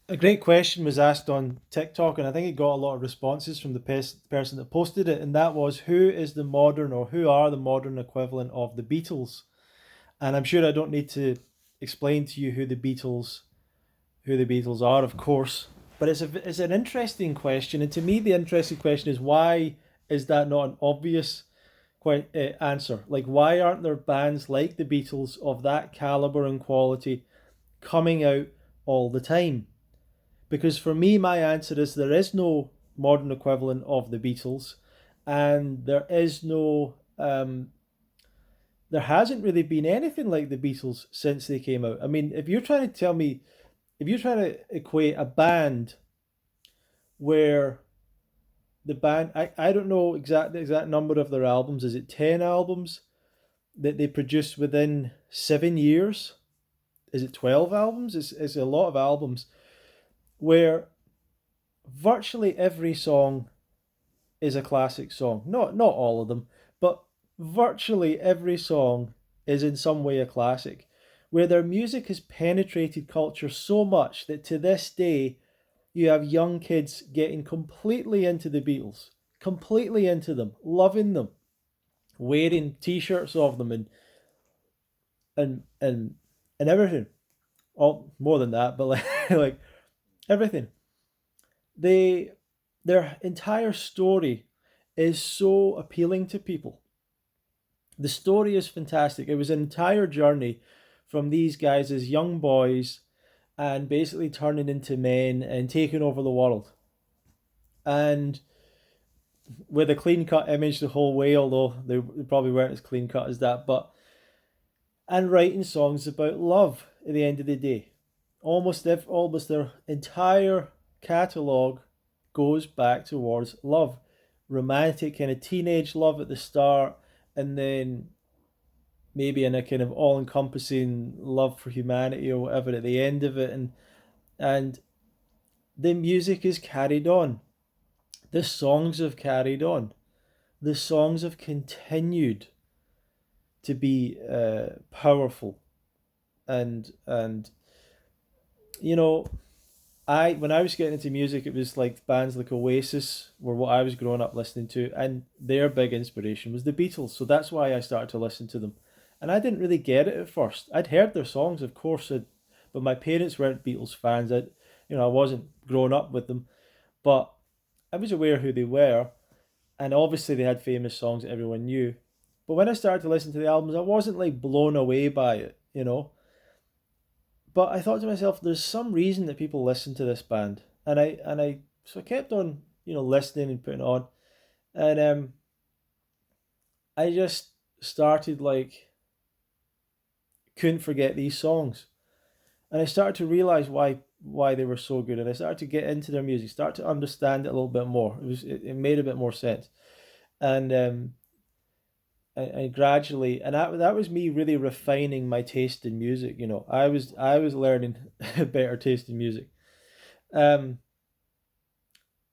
A great question was asked on TikTok, and I think it got a lot of responses from the person that posted it, and that was who is the modern or who are the modern equivalent of the Beatles? And I'm sure I don't need to explain to you who the Beatles are, of course. But it's an interesting question, and to me, the interesting question is why is that not an obvious answer? Like, why aren't there bands like the Beatles of that caliber and quality coming out all the time? Because for me, my answer is there is no modern equivalent of the Beatles, and there hasn't really been anything like the Beatles since they came out. I mean, if you're trying to equate a band where I don't know the exact number of their albums. Is it 10 albums that they produced within 7 years? Is it 12 albums? It's a lot of albums where virtually every song is a classic song. Not all of them, but virtually every song is in some way a classic. Where their music has penetrated culture so much that to this day you have young kids getting completely into the Beatles, completely into them, loving them, wearing T-shirts of them, and and and everything. Oh, more than that, but like everything. They their entire story is so appealing to people. The story is fantastic. It was an entire journey from these guys as young boys and basically turning into men and taking over the world. And with a clean cut image the whole way, although they probably weren't as clean cut as that, but and writing songs about love at the end of the day. Almost their entire catalogue goes back towards love. Romantic kind of teenage love at the start, and then maybe in a kind of all encompassing love for humanity or whatever at the end of it, and the music is carried on. The songs have carried on. The songs have continued to be powerful, and you know, I when I was getting into music, it was like bands like Oasis were what I was growing up listening to, and their big inspiration was the Beatles. So that's why I started to listen to them, and I didn't really get it at first. I'd heard their songs, of course, but my parents weren't Beatles fans. I wasn't growing up with them, but I was aware who they were, and obviously they had famous songs that everyone knew. But when I started to listen to the albums, I wasn't like blown away by it. But I thought to myself, there's some reason that people listen to this band, and I kept on listening and putting it on, and I just started like couldn't forget these songs, and I started to realize why they were so good, and I started to get into their music, start to understand it a little bit more. It made a bit more sense, and and gradually, and that was me really refining my taste in music. I was learning better taste in music. Um,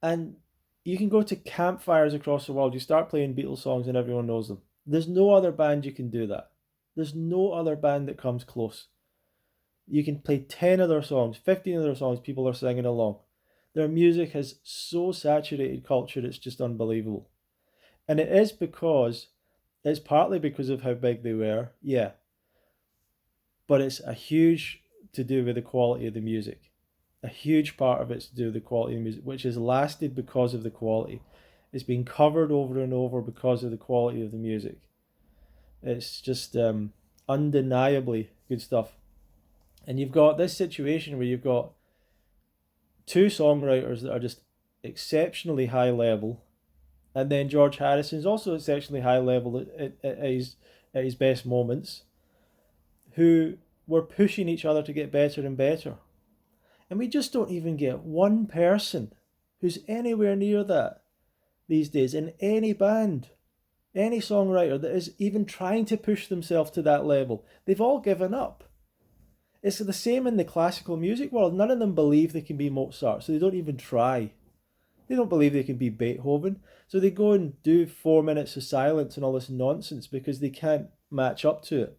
and you can go to campfires across the world. You start playing Beatles songs, and everyone knows them. There's no other band you can do that. There's no other band that comes close. You can play 10 of their songs, 15 of their songs, people are singing along. Their music has so saturated culture, it's just unbelievable. And it's partly because of how big they were, yeah, but it's a huge to do with the quality of the music. A huge part of it's to do with the quality of the music, which has lasted because of the quality. It's been covered over and over because of the quality of the music. It's just undeniably good stuff. And you've got this situation where you've got two songwriters that are just exceptionally high level, and then George Harrison's also exceptionally high level at his best moments, who were pushing each other to get better and better. And we just don't even get one person who's anywhere near that these days in any band, any songwriter that is even trying to push themselves to that level. They've all given up. It's the same in the classical music world. None of them believe they can be Mozart, so they don't even try. They don't believe they can be Beethoven, so they go and do 4 minutes of silence and all this nonsense because they can't match up to it.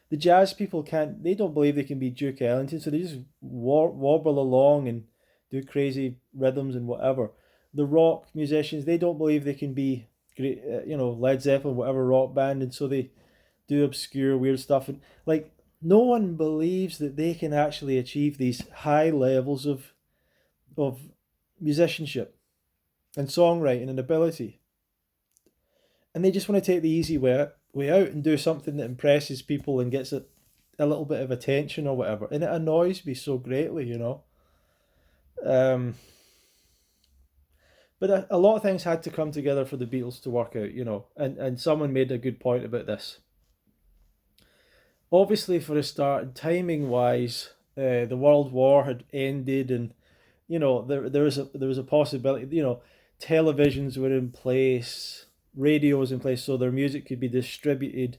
The jazz people can't. They don't believe they can be Duke Ellington, so they just wobble along and do crazy rhythms and whatever. The rock musicians, they don't believe they can be great, Led Zeppelin, whatever rock band, and so they do obscure weird stuff. And like, no one believes that they can actually achieve these high levels of musicianship and songwriting and ability, and they just want to take the easy way out and do something that impresses people and gets a little bit of attention or whatever, and it annoys me so greatly. Um, but a lot of things had to come together for the Beatles to work out. And someone made a good point about this. Obviously, for a start, timing wise, the World War had ended, and there was a possibility. Televisions were in place, radios in place, so their music could be distributed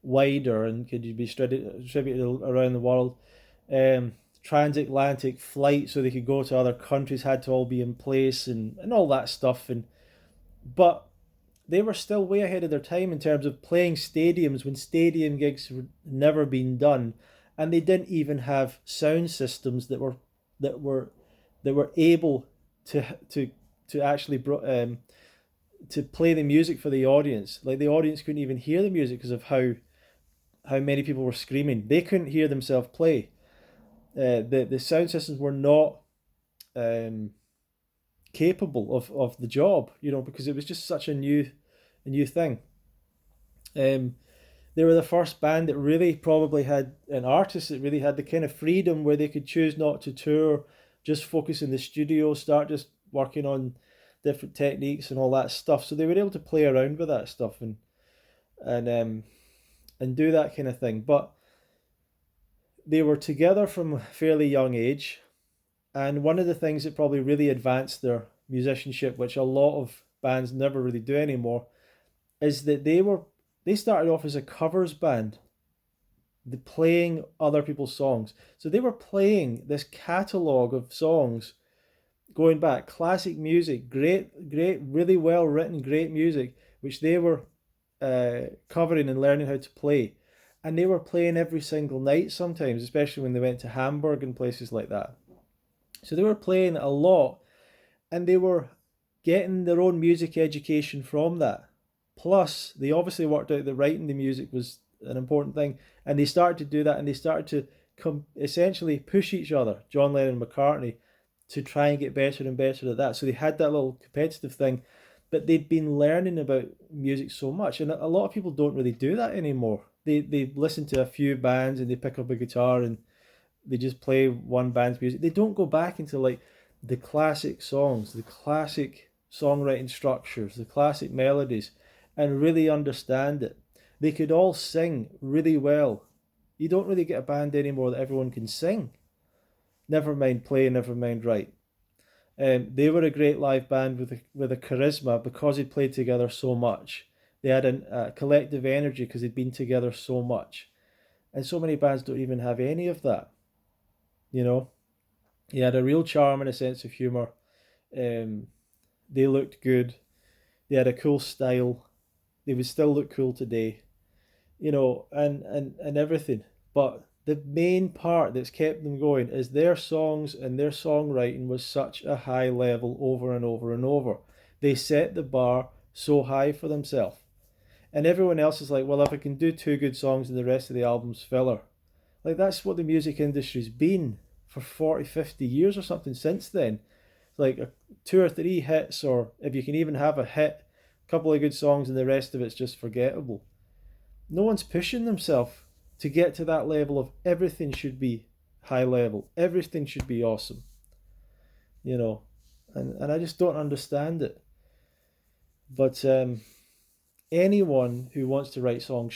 wider and could be distributed around the world. Um, Transatlantic flights so they could go to other countries had to all be in place, and all that stuff. But they were still way ahead of their time in terms of playing stadiums when stadium gigs were never been done, and they didn't even have sound systems that were that were able to actually to play the music for the audience. Like, the audience couldn't even hear the music because of how many people were screaming. They couldn't hear themselves play. The sound systems were not um, capable of the job, because it was just such a new thing. Um, they were the first band that really probably had an artist that really had the kind of freedom where they could choose not to tour, just focus in the studio, start just working on different techniques and all that stuff. So they were able to play around with that stuff and and do that kind of thing. But they were together from a fairly young age, and one of the things that probably really advanced their musicianship, which a lot of bands never really do anymore, is that they started off as a covers band, the playing other people's songs. So they were playing this catalogue of songs going back, classic music, great, really well written, great music, which they were covering and learning how to play. And they were playing every single night sometimes, especially when they went to Hamburg and places like that. So they were playing a lot, and they were getting their own music education from that. Plus, they obviously worked out that writing the music was an important thing, and they started to do that, and they started to essentially push each other, John Lennon and McCartney, to try and get better and better at that. So they had that little competitive thing, but they'd been learning about music so much, and a lot of people don't really do that anymore. They listen to a few bands and they pick up a guitar and they just play one band's music. They don't go back into like the classic songs, the classic songwriting structures, the classic melodies, and really understand it. They could all sing really well. You don't really get a band anymore that everyone can sing. Never mind play, never mind write. They were a great live band with a charisma because they played together so much. They had a collective energy because they'd been together so much, and so many bands don't even have any of that. You know, he had a real charm and a sense of humor. Um, they looked good. They had a cool style. They would still look cool today. And everything. But the main part that's kept them going is their songs, and their songwriting was such a high level over and over and over. They set the bar so high for themselves. And everyone else is like, well, if I can do two good songs and the rest of the album's filler. Like, that's what the music industry's been for 40, 50 years or something since then. Like two or three hits, or if you can even have a hit, a couple of good songs, and the rest of it's just forgettable. No one's pushing themselves to get to that level of everything should be high level, everything should be awesome, you know, and I just don't understand it. But anyone who wants to write songs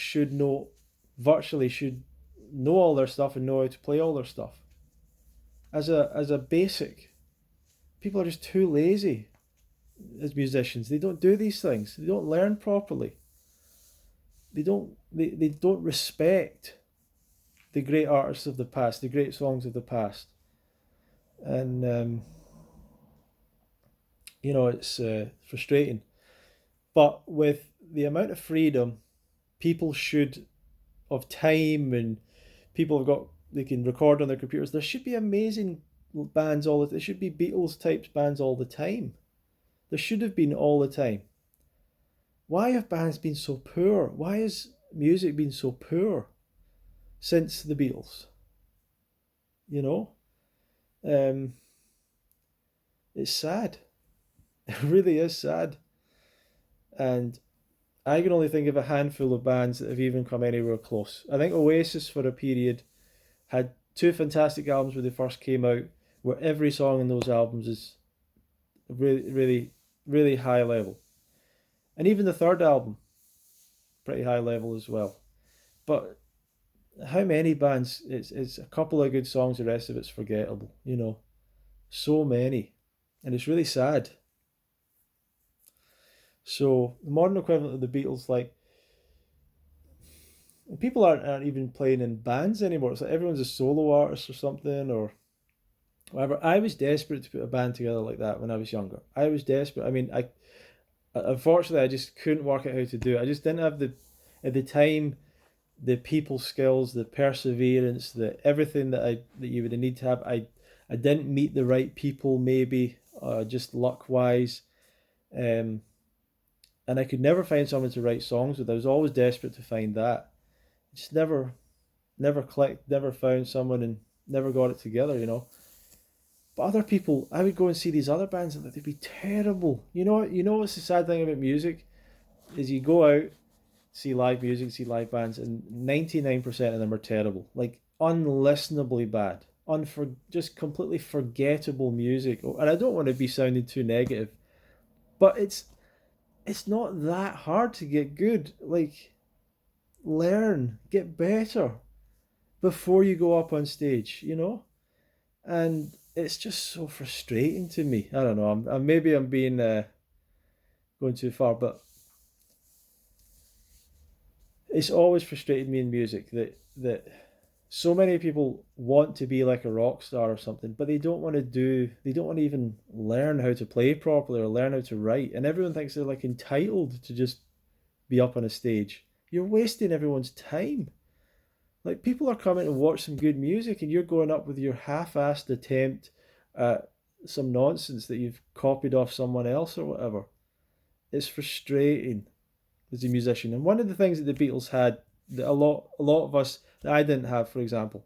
virtually should know all their stuff and know how to play all their stuff. As a basic, people are just too lazy as musicians. They don't do these things. They don't learn properly. They don't respect the great artists of the past, the great songs of the past, and it's frustrating. But with the amount of freedom, people should of time, and people have got, they can record on their computers. There should be amazing bands all the. There should be Beatles type bands all the time. There should have been all the time. Why have bands been so poor? Why has music been so poor since the Beatles? You know, um, it's sad. It really is sad. And I can only think of a handful of bands that have even come anywhere close. I think Oasis, for a period, had two fantastic albums when they first came out, where every song in those albums is really, really, really high level. And even the third album, pretty high level as well. But how many bands? It's a couple of good songs, the rest of it's forgettable. So many, and it's really sad. So the modern equivalent of the Beatles, like, people aren't even playing in bands anymore. It's like everyone's a solo artist or something or whatever. I was desperate to put a band together like that when I was younger. I was desperate. I mean, I unfortunately I just couldn't work out how to do it. I just didn't have the at the time the people skills, the perseverance, the everything that you would need to have. I didn't meet the right people, maybe just luck wise, um, and I could never find someone to write songs with. I was always desperate to find that. Just never clicked, never found someone, and never got it together. But other people, I would go and see these other bands, and they'd be terrible. You know what's the sad thing about music is you go out, see live music, see live bands, and 99% of them are terrible, like unlistenably bad, just completely forgettable music. And I don't want to be sounding too negative, but it's not that hard to get good. Like, learn, get better before you go up on stage. And it's just so frustrating to me. I don't know. Maybe I'm being going too far, but it's always frustrated me in music that so many people want to be like a rock star or something, but they don't want to even learn how to play properly or learn how to write, and everyone thinks they're like entitled to just be up on a stage. You're wasting everyone's time. Like, people are coming to watch some good music, and you're going up with your half-assed attempt at some nonsense that you've copied off someone else or whatever. It's frustrating as a musician. And one of the things that the Beatles had that a lot of us that I didn't have, for example,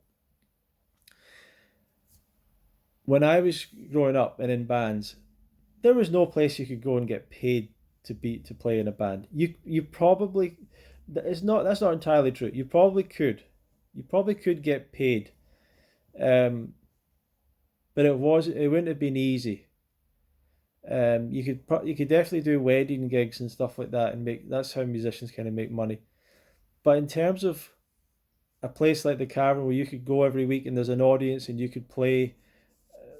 when I was growing up and in bands, there was no place you could go and get paid to play in a band. You probably that's not entirely true. You probably could get paid, um, but it wouldn't have been easy. You could definitely do wedding gigs and stuff like that, and make that's how musicians kind of make money. But in terms of a place like the Cavern where you could go every week and there's an audience and you could play,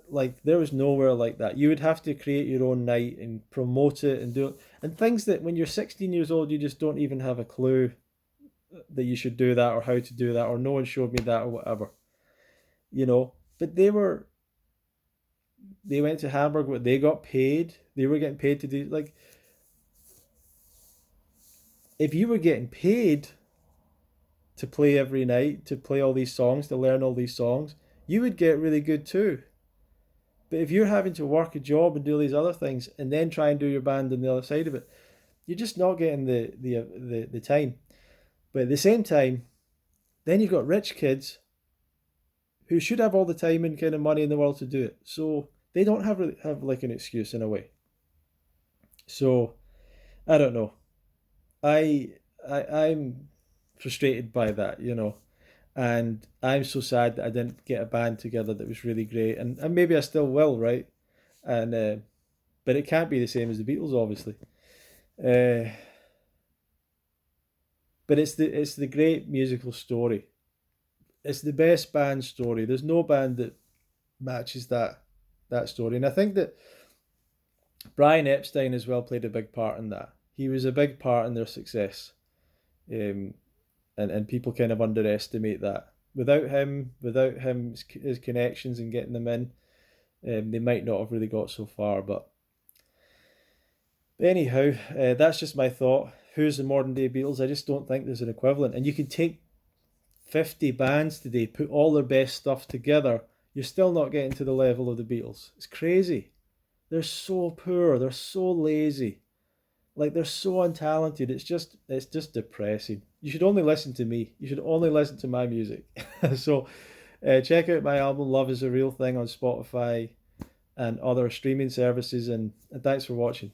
like, there was nowhere like that. You would have to create your own night and promote it and do it, and things that when you're 16 years old you just don't even have a clue that you should do that or how to do that, or no one showed me that or whatever. But they went to Hamburg, what they got paid. They were getting paid to do, like, if you were getting paid to play every night, to play all these songs, to learn all these songs, you would get really good too. But if you're having to work a job and do these other things and then try and do your band on the other side of it, you're just not getting the time. But at the same time, then you've got rich kids who should have all the time and kind of money in the world to do it. So they don't have like an excuse in a way. So I don't know. I'm frustrated by that. And I'm so sad that I didn't get a band together that was really great, and maybe I still will, right? And but it can't be the same as the Beatles, obviously. Uh, but it's the great musical story. It's the best band story. There's no band that matches that story, and I think that Brian Epstein as well played a big part in that. He was a big part in their success, um, and people kind of underestimate that. Without him, his connections and getting them in, they might not have really got so far. But anyhow, that's just my thought. Who's the modern day Beatles? I just don't think there's an equivalent. And you can take 50 bands today put all their best stuff together, you're still not getting to the level of the Beatles. It's crazy. They're so poor. They're so lazy. Like they're so untalented. It's just depressing. You should only listen to me. You should only listen to my music. So check out my album Love Is a Real Thing on Spotify and other streaming services, and thanks for watching.